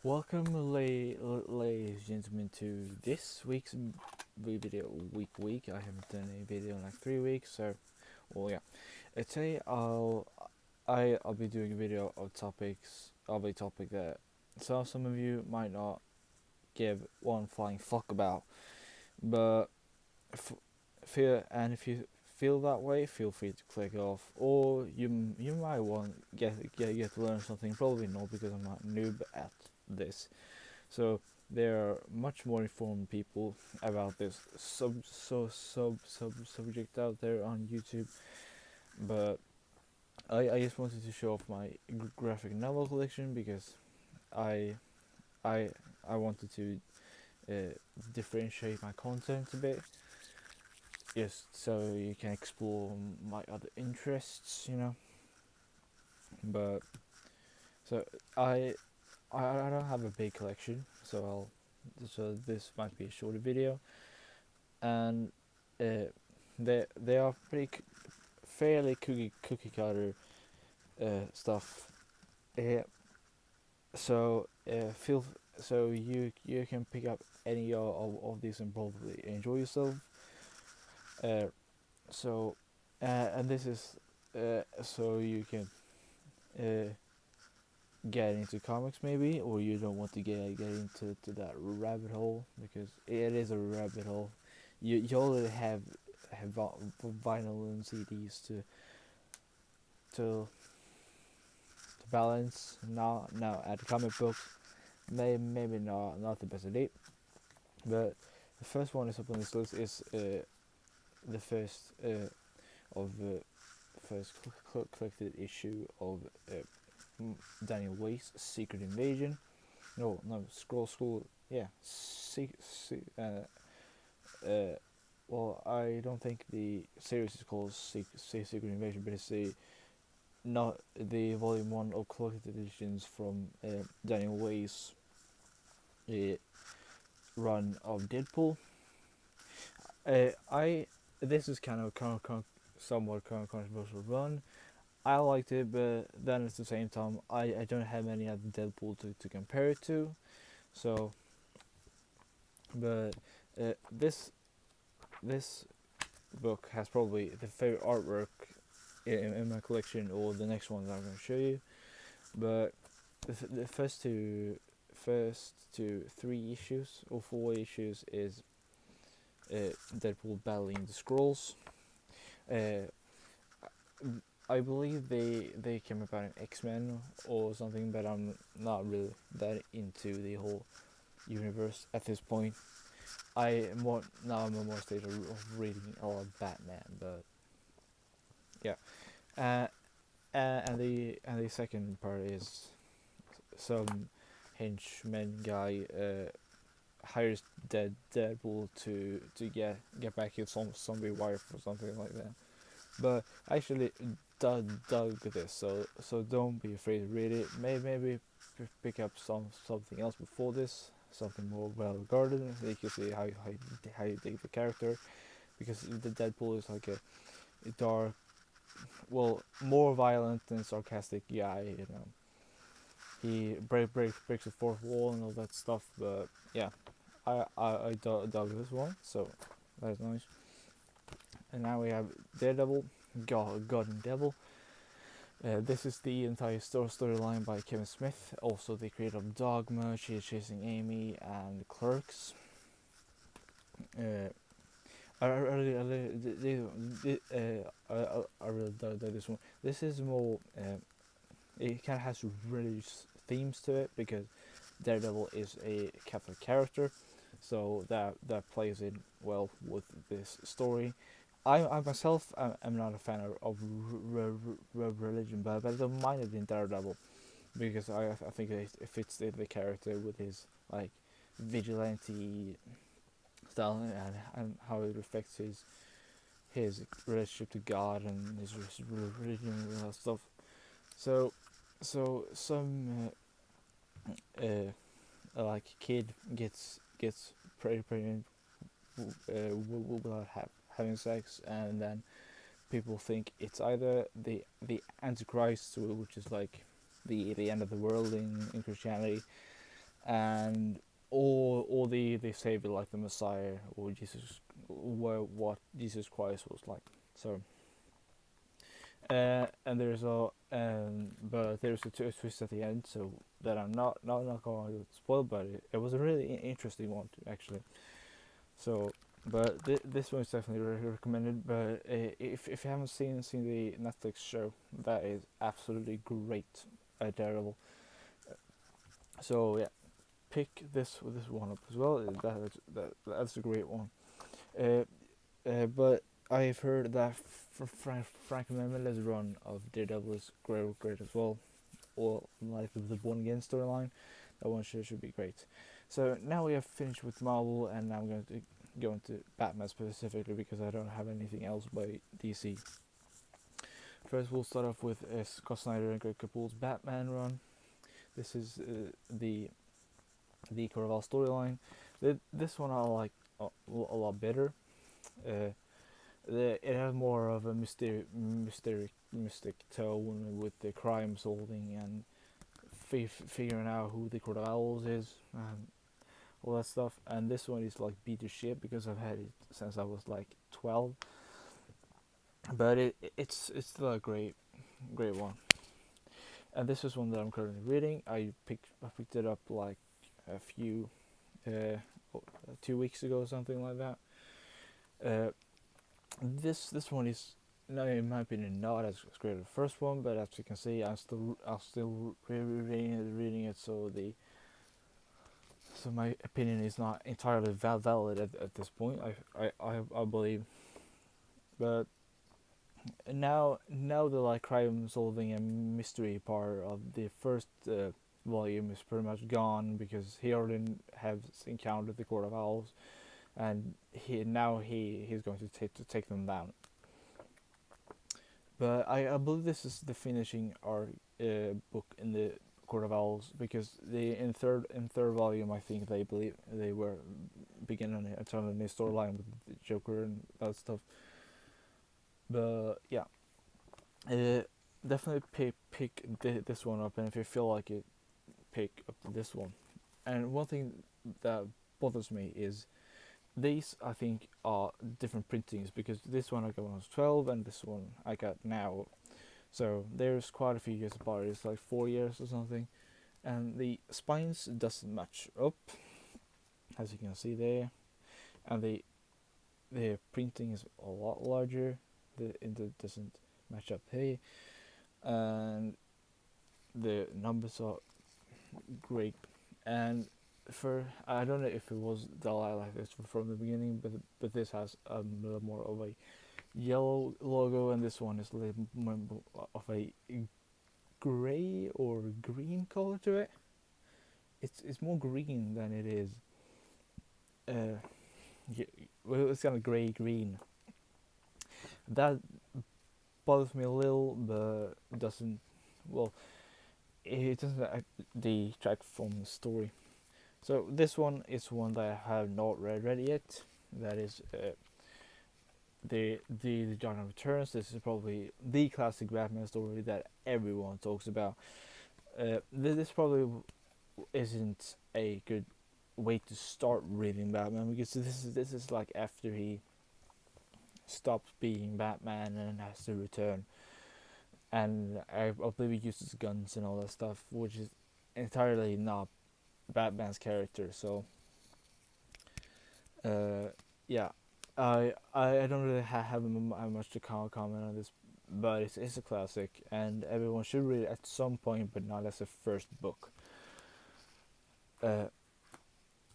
Welcome, ladies and gentlemen, to this week's video. Week. I haven't done a video in like 3 weeks, so well, yeah. Today I'll be doing a video of a topic that some of you might not give one flying fuck about, but if you feel that way, feel free to click off, or you might want get to learn something. Probably not, because I'm not noob at this. So there are much more informed people about this subject out there on YouTube. But I just wanted to show off my graphic novel collection, because I I I wanted to differentiate my content a bit, just so you can explore my other interests, you know. But so I I don't have a big collection, so this might be a shorter video, and uh, they are fairly cookie cutter stuff. Uh, feel so you can pick up any of these and probably enjoy yourself. Uh, so and this is so you can uh, get into comics, maybe, or you don't want to get into that rabbit hole, because it is a rabbit hole. You already have vinyl and CDs to balance. Now add comic books, maybe not the best idea. But the first one is up on this list is the first of the first collected issue of Daniel Way's Secret Invasion. No, Scroll School. Yeah, well, I don't think the series is called Secret Invasion, but it's not the volume one of collected editions from Daniel Way's uh, run of Deadpool. I This is somewhat controversial run. I liked it, but then at the same time, I don't have any other Deadpool to compare it to. So, but this book has probably the favorite artwork in my collection, or the next one that I'm going to show you. But the first two 3 issues or 4 issues is Deadpool battling the Skrulls. Uh, I believe they came about in X-Men or something, but I'm not really that into the whole universe at this point. I'm a more stage of reading a lot of Batman, but yeah. Uh, and the second part is some henchman guy hires Deadpool to get back his zombie wife or something like that. But I actually dug this, so don't be afraid to read it. Maybe pick up something else before this, something more well regarded, so you can see how you dig the character, because the Deadpool is like a dark, well, more violent and sarcastic guy. You know, he breaks the fourth wall and all that stuff. But yeah, I dug this one, so that's nice. And now we have Daredevil, God and Devil. This is the entire storyline by Kevin Smith, also the creator of Dogma, Chasing Amy, and Clerks. I really dug this one. This is more. It kind of has religious themes to it, because Daredevil is a Catholic character, so that plays in well with this story. I myself am not a fan of religion, but I don't mind it in Daredevil, because I think it fits the character with his like vigilante style, and how it affects his relationship to God and his religion and all that stuff. So some like kid gets pregnant without having sex, and then people think it's either the Antichrist, which is like the end of the world in Christianity, and all they say be like the Messiah or Jesus, what Jesus Christ was like. So and there's a but there's a twist at the end, so that I'm not going to spoil, but it was a really interesting one actually. So, but this one is definitely recommended. But if you haven't seen the Netflix show, that is absolutely great, terrible. So yeah, pick this one up as well. That's a great one. Uh, but I've heard that Frank Milla's run of Daredevil is great as well. Or like the Born Again storyline, that one should be great. So now we have finished with Marvel, and now I'm going to go into Batman specifically because I don't have anything else by DC. First, we'll start off with Scott Snyder and Greg Capullo's Batman run. This is the Caraval storyline. This one I like a lot better. Uh, it has more of a mystic tone with the crime solving and figuring out who the Court of Owls is and all that stuff. And this one is like beat to shit because I've had it since I was like 12. But it's still a great one. And this is one that I'm currently reading. I picked it up like a few 2 weeks ago, something like that. This one is, no, in my opinion, not as great as the first one, but as you can see, I'm still reading it, so my opinion is not entirely valid at this point. I believe, but now the like crime solving and mystery part of the first volume is pretty much gone because he already has encountered the Court of Owls, and he's going to take them down. But I believe this is the finishing arc book in the Court of Owls because in third volume I think they believe they were beginning a turn in the storyline with the Joker and that stuff. But yeah, definitely pick this one up, and if you feel like it, pick up this one. And one thing that bothers me is these I think are different printings because this one I got when I was 12 and this one I got now. So there's quite a few years apart. It's like 4 years or something, and the spines doesn't match up, as you can see there, and the printing is a lot larger. It doesn't match up here, and the numbers are great. And for I don't know if it was Dalai like this from the beginning, but this has a little more of a yellow logo, and this one is a little more of a gray or green color to it. It's more green than it is. Yeah, well, it's kind of gray green. That bothers me a little, but doesn't. Well, it doesn't detract from the story. So this one is one that I have not read yet. That is the Dark Knight Returns. This is probably the classic Batman story that everyone talks about. This probably isn't a good way to start reading Batman because this is like after he stops being Batman and has to return, and I believe he uses guns and all that stuff, which is entirely not Batman's character. So yeah, I don't really have much to comment on this, but it's a classic, and everyone should read it at some point, but not as a first book.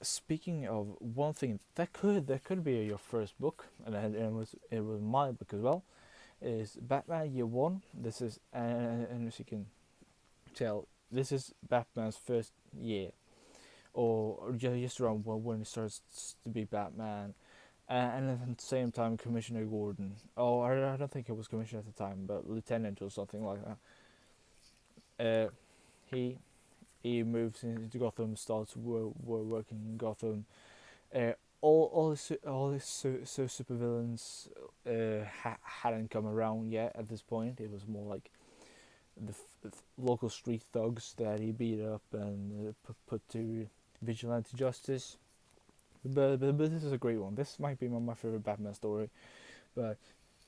Speaking of one thing that could be your first book, and it was my book as well, is Batman Year One. This is and as you can tell, this is Batman's first year, or just around when he starts to be Batman. And at the same time, Commissioner Gordon. Oh, I don't think he was commissioner at the time, but lieutenant or something like that. He moves into Gotham, starts working in Gotham. Uh, all his supervillains hadn't come around yet at this point. It was more like local street thugs that he beat up and put to vigilante justice. But this is a great one. This might be my favorite Batman story. But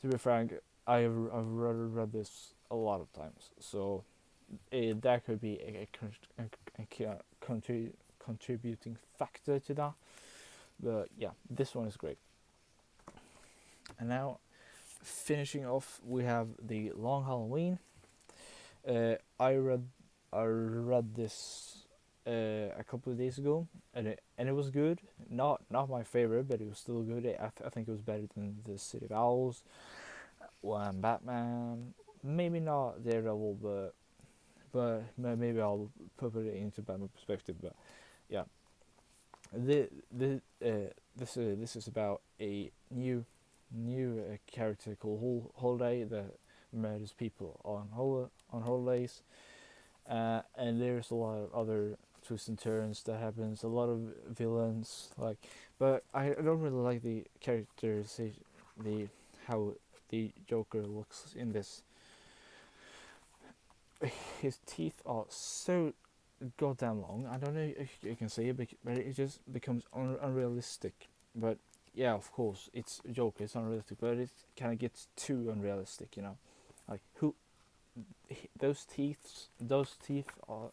to be frank, I've read this a lot of times, so that could be a contributing factor to that. But yeah, this one is great. And now, finishing off, we have the Long Halloween. Uh, I read I read this a couple of days ago, and it was good. Not my favorite, but it was still good. I think it was better than the City of Owls, one Batman. Maybe not Daredevil, but maybe I'll put it into Batman perspective. But yeah, the this is about a new character called Holiday that murders people on holidays, and there's a lot of other twists and turns that happens. A lot of villains, but I don't really like the characters, the how the Joker looks in this. His teeth are so goddamn long. I don't know if you can see it, but it just becomes unrealistic. But yeah, of course, it's Joker. It's unrealistic, but it kind of gets too unrealistic. Like who those teeth are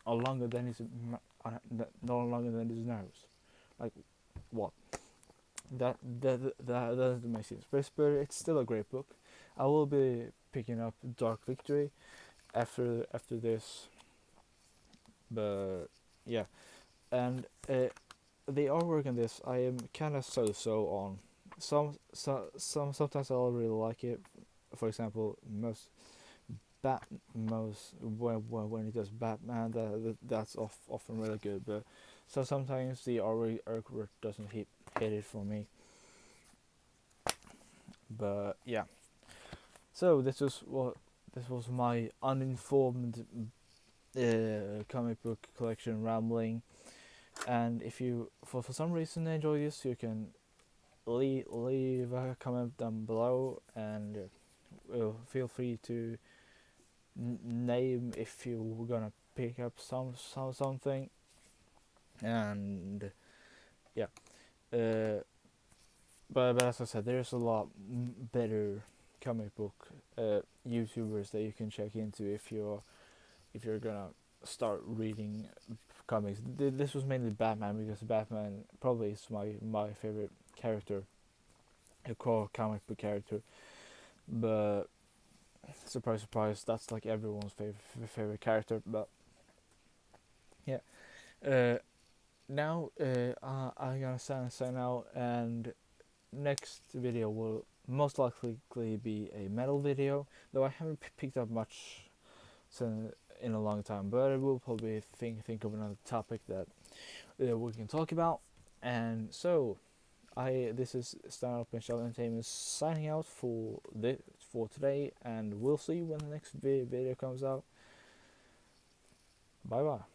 longer than his no longer than his nose. Like what? That doesn't make sense. But it's still a great book. I will be picking up Dark Victory after this. But yeah, and the artwork in this I am kind of so on. Sometimes I'll really like it. For example, most when he does Batman, that's often really good. But so sometimes the artwork doesn't hit it for me. But yeah, so this was my uninformed comic book collection rambling. And if you for some reason enjoy this, you can leave a comment down below, and feel free to name if you're gonna pick up something. And yeah, but as I said, there's a lot better comic book YouTubers that you can check into if you're gonna start reading comics. This was mainly Batman, because Batman probably is my favorite character, a core comic book character. But surprise, surprise, that's like everyone's favorite character. But yeah, now I'm gonna sign out, and next video will most likely be a metal video, though I haven't picked up much in a long time. But I will probably think of another topic that we can talk about. And so this is Stand Up and Shout Entertainment signing out for today, and we'll see you when the next video comes out. Bye bye.